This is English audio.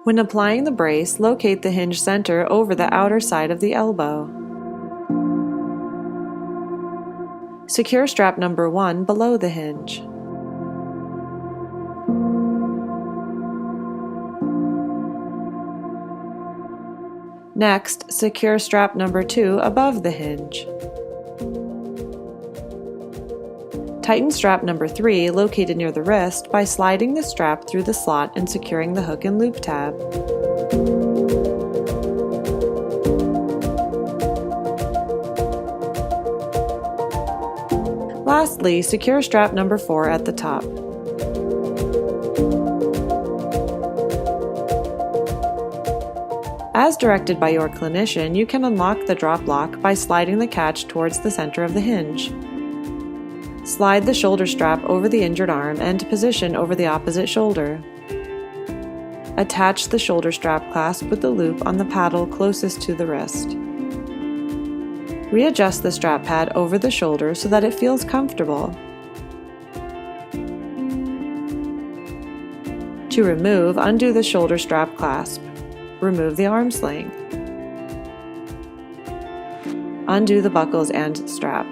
When applying the brace, locate the hinge center over the outer side of the elbow. Secure strap number 1 below the hinge. Next, secure strap number 2 above the hinge. Tighten strap number 3 located near the wrist by sliding the strap through the slot and securing the hook and loop tab. Lastly, secure strap number 4 at the top. As directed by your clinician, you can unlock the drop lock by sliding the catch towards the center of the hinge. Slide the shoulder strap over the injured arm and position over the opposite shoulder. Attach the shoulder strap clasp with the loop on the paddle closest to the wrist. Readjust the strap pad over the shoulder so that it feels comfortable. To remove, undo the shoulder strap clasp. Remove the arm sling. Undo the buckles and strap.